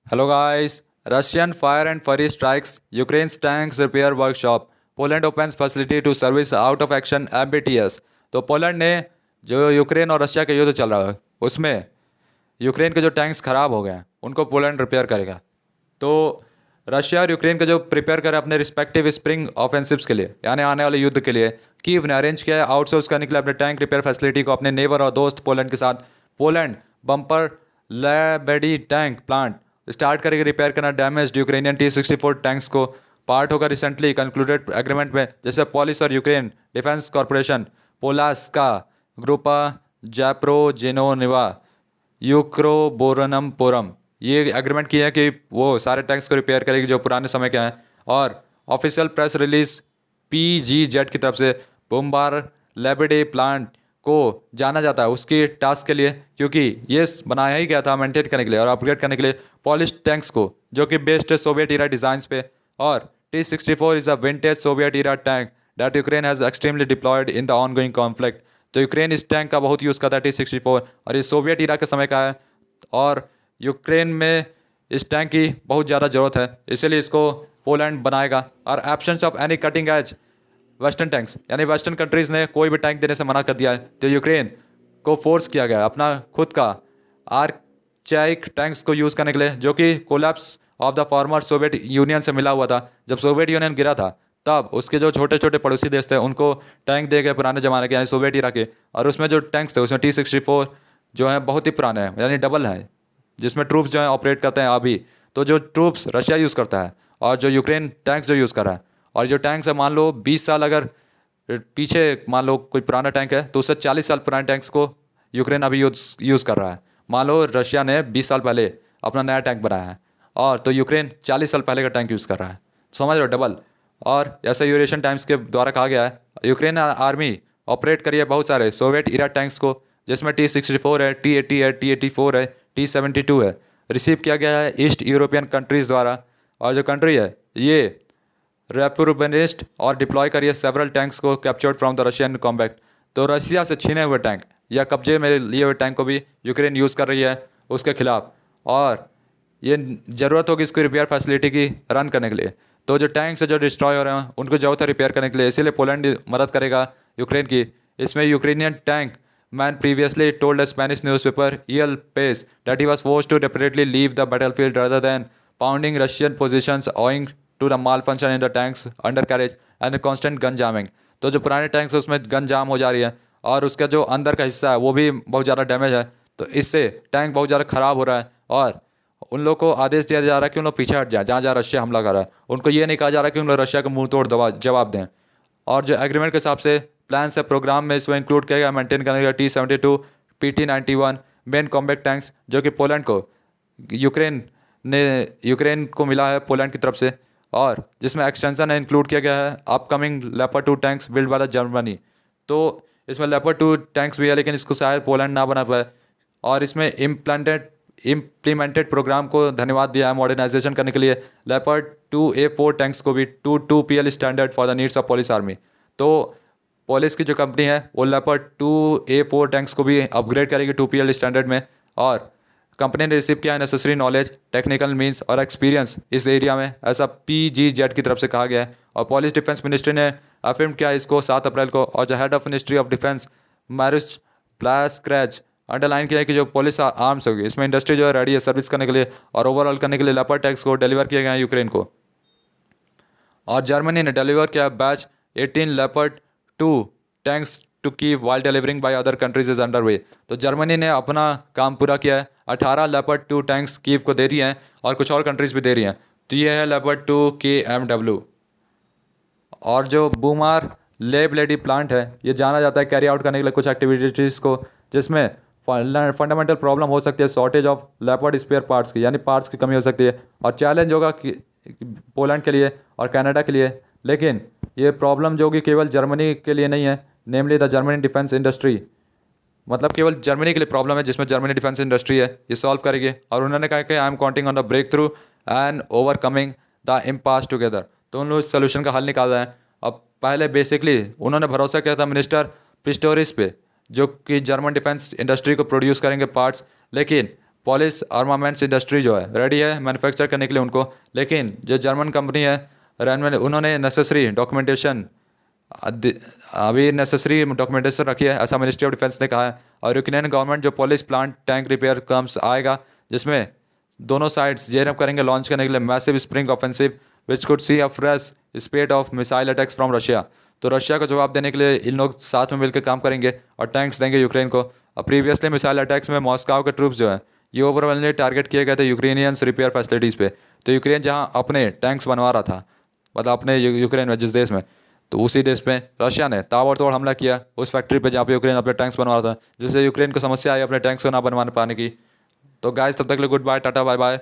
Hello guys, Russian fire and fury strikes Ukraine's tanks repair workshop. Poland opens facility to service out of action MBTS। तो Poland ने जो Ukraine और Russia का युद्ध चल रहा है उसमें यूक्रेन के जो टैंक्स ख़राब हो गए हैं उनको पोलैंड रिपेयर करेगा। तो रशिया और यूक्रेन का जो प्रिपेयर करे अपने रिस्पेक्टिव स्प्रिंग ऑफेंसिव्स के लिए यानी आने वाले युद्ध के लिए कीव ने अरेंज किया है आउटसोर्स करने के लिए अपने टैंक रिपेयर फैसिलिटी को अपने नेबर और दोस्त पोलैंड के साथ। Poland Bumar Labedy tank plant start करेगी रिपेयर करना डैमेज्ड यूक्रेनियन T-64 टैंक्स को। पार्ट होगा रिसेंटली कंक्लूडेड एग्रीमेंट में जैसे पॉलिस और Ukraine defence corporation Polska Grupa Zbrojeniowa यूक्रोबोरनमपुरम ये एग्रीमेंट किया है कि वो सारे टैंक्स को रिपेयर करेगी जो पुराने समय के हैं। और ऑफिशियल प्रेस रिलीज PGZ की तरफ से बुम्बार लेबेडे प्लांट को जाना जाता है उसकी टास्क के लिए क्योंकि ये बनाया ही गया था मेंटेन करने के लिए और अपग्रेड करने के लिए पॉलिश टैंक्स को जो कि बेस्ड है सोवियत इरा डिज़ाइंस पे। और T-64 is a vintage Soviet era tank that Ukraine has extremely deployed in the ongoing conflict. तो यूक्रेन इस टैंक का बहुत यूज़ करता है T-64 और ये सोवियत इरा के समय का है और यूक्रेन में इस टैंक की बहुत ज़्यादा ज़रूरत है इसीलिए इसको पोलैंड बनाएगा। और absence of any cutting edge western tanks यानी वेस्टर्न कंट्रीज़ ने कोई भी टैंक देने से मना कर दिया है तो यूक्रेन को फोर्स किया गया अपना खुद का आर्चाइक टैंक्स को यूज़ करने के लिए जो कि collapse of the former Soviet union से मिला हुआ था। जब सोवियत यूनियन गिरा था तब उसके जो छोटे छोटे पड़ोसी देश थे उनको टैंक दे गए पुराने ज़माने के यानी सोवियत इरा के। और उसमें जो टैंक्स थे उसमें T-64 जो है बहुत ही पुराने हैं यानी डबल हैं जिसमें ट्रूप्स जो है ऑपरेट करते हैं अभी। तो जो ट्रूप्स रशिया यूज़ करता है और जो यूक्रेन टैंक्स जो यूज़ कर रहा है और जो टैंक्स है मान लो 20 साल अगर पीछे मान लो कोई पुराना टैंक है तो उससे 40 साल पुराने टैंक्स को यूक्रेन अभी यूज़ कर रहा है। मान लो रशिया ने 20 साल पहले अपना नया टैंक बनाया है और तो यूक्रेन 40 साल पहले का टैंक यूज़ कर रहा है समझ रहे हो डबल। और ऐसा यूरेशियन टाइम्स के द्वारा कहा गया है यूक्रेन आर्मी ऑपरेट करी है बहुत सारे सोवियत इरा टैंक्स को जिसमें T-64 है T-80 है T-84 है T-72 है रिसीव किया गया है ईस्ट यूरोपियन कंट्रीज़ द्वारा। और जो कंट्री है ये रेपुरबनिस्ट और डिप्लॉय करिए सेवरल टैंक्स को captured from the Russian combat. तो रशिया से छीने हुए टैंक या कब्जे में लिए हुए टैंक को भी यूक्रेन यूज़ कर रही है उसके खिलाफ और ये ज़रूरत होगी इसकी रिपेयर फैसिलिटी की रन करने के लिए। तो जो टैंक्स है जो डिस्ट्रॉय हो रहे हैं उनको ज़रूरत है रिपेयर करने के लिए इसीलिए पोलैंड मदद करेगा यूक्रेन की। इसमें Ukrainian tank man previously told a Spanish newspaper EL País that he was forced to repeatedly leave the battlefield rather than pounding Russian positions owing to the malfunction in the tanks undercarriage and the constant gun jamming। तो जो पुराने tanks है उसमें gun जाम हो जा रही है और उसका जो अंदर का हिस्सा है वो भी बहुत ज़्यादा डैमेज है तो इससे टैंक बहुत ज़्यादा ख़राब हो रहा है। और उन लोग को आदेश दिया जा रहा है कि उन लोग पीछे हट जाए जहाँ जहाँ रशिया हमला कर रहा है उनको ये नहीं कहा जा रहा कि उन लोग रशिया को मुंह तोड़ जवाब दें। और जो एग्रीमेंट के हिसाब से प्लान से प्रोग्राम में इसमें इंक्लूड किया गया मेंटेन करने का T-72 PT-91 main combat tanks जो कि पोलैंड को यूक्रेन को मिला है पोलैंड की तरफ से और जिसमें एक्सटेंशन इंक्लूड किया गया है upcoming leopard 2 tanks build by the Germany. तो इसमें लेपर्ड 2 टैंक्स भी है लेकिन इसको शायद पोलैंड ना बना पाए। और इसमें इम्प्लीमेंटेड प्रोग्राम को धन्यवाद दिया है मॉडर्नाइजेशन करने के लिए लेपर्ड 2A4 टैंक्स को भी 2PL standard for the needs of police army. तो पुलिस की जो कंपनी है वो लेपर्ड 2A4 टैंक्स को भी अपग्रेड करेगी 2PL स्टैंडर्ड में। और कंपनी ने रिसीव किया है नेसेसरी नॉलेज टेक्निकल मींस और एक्सपीरियंस इस एरिया में ऐसा PGZ की तरफ से कहा गया है। और पॉलिश डिफेंस मिनिस्ट्री ने अफर्म किया इसको 7 अप्रैल को। और जो head of ministry of defence Mariusz Blaszczak underline किया है कि जो पुलिस आर्म्स होगी इसमें इंडस्ट्री जो है रेडी है सर्विस करने के लिए और ओवरऑल करने के लिए लेपर्ड टैंक्स को डिलीवर किए गए हैं यूक्रेन को। और जर्मनी ने डिलीवर किया batch 18 Leopard 2 tanks to Kyiv while delivering by other countries is under way. तो जर्मनी ने अपना काम पूरा किया है 18 लेपर्ड 2 टैंक्स कीव को दे दिए हैं और कुछ और कंट्रीज़ भी दे रही हैं। तो ये है लेपर्ड 2 KMW। और जो बूमार लेबलेडी प्लांट है ये जाना जाता है कैरी आउट करने के लिए कुछ एक्टिविटीज़ को जिसमें फंडामेंटल प्रॉब्लम हो सकती है shortage of Leopard spare parts की यानी पार्ट्स की कमी हो सकती है और चैलेंज होगा कि पोलैंड के लिए और कनाडा के लिए। लेकिन ये प्रॉब्लम जो कि केवल जर्मनी के लिए नहीं है namely the Germany defence industry मतलब केवल जर्मनी के लिए प्रॉब्लम है जिसमें जर्मनी डिफेंस इंडस्ट्री है ये सॉल्व करेगी। और उन्होंने कहा कि I am counting on the breakthrough and overcoming the impasse together. तो उन लोग इस सोल्यूशन का हल निकाल रहे हैं। अब पहले बेसिकली उन्होंने भरोसा किया था मिनिस्टर पिस्टोरिस पे जो कि जर्मन डिफेंस इंडस्ट्री को प्रोड्यूस करेंगे पार्ट्स लेकिन पॉलिश आर्मामेंट्स इंडस्ट्री जो है रेडी है मैन्युफैक्चर करने के लिए उनको, लेकिन जो जर्मन कंपनी है रैनवेल उन्होंने नेसेसरी डॉक्यूमेंटेशन अभी नेसेसरी डॉक्यूमेंटेशन रखी है, ऐसा मिनिस्ट्री ऑफ डिफेंस ने कहा है। और यूक्रेन गवर्नमेंट जो polish plant tank repair comes आएगा, जिसमें दोनों साइड्स जेयर अप करेंगे लॉन्च करने के लिए massive spring offensive which could see a fresh स्पेट of missile attacks from Russia. तो रशिया को जवाब देने के लिए इन लोग साथ में मिलकर काम करेंगे और टैंक्स देंगे यूक्रेन को। अब प्रीवियसली मिसाइल अटैक्स में मॉस्को के ट्रूप्स जो है ये ओवरवेलमिंगली टारगेट किए गए थे यूक्रेनियंस रिपेयर फैसिलिटीज़ पे। तो यूक्रेन जहाँ अपने टैंक्स बनवा रहा था, मतलब अपने यूक्रेन में जिस देश में, तो उसी देश में रशिया ने ताबड़तोड़ हमला किया उस फैक्ट्री पे जहाँ पे यूक्रेन अपने टैंक्स बनवा रहा था, जिससे यूक्रेन को समस्या आई अपने टैंक्स को ना बनवा पाने की। तो गाइस तब तक के लिए goodbye, tata bye bye.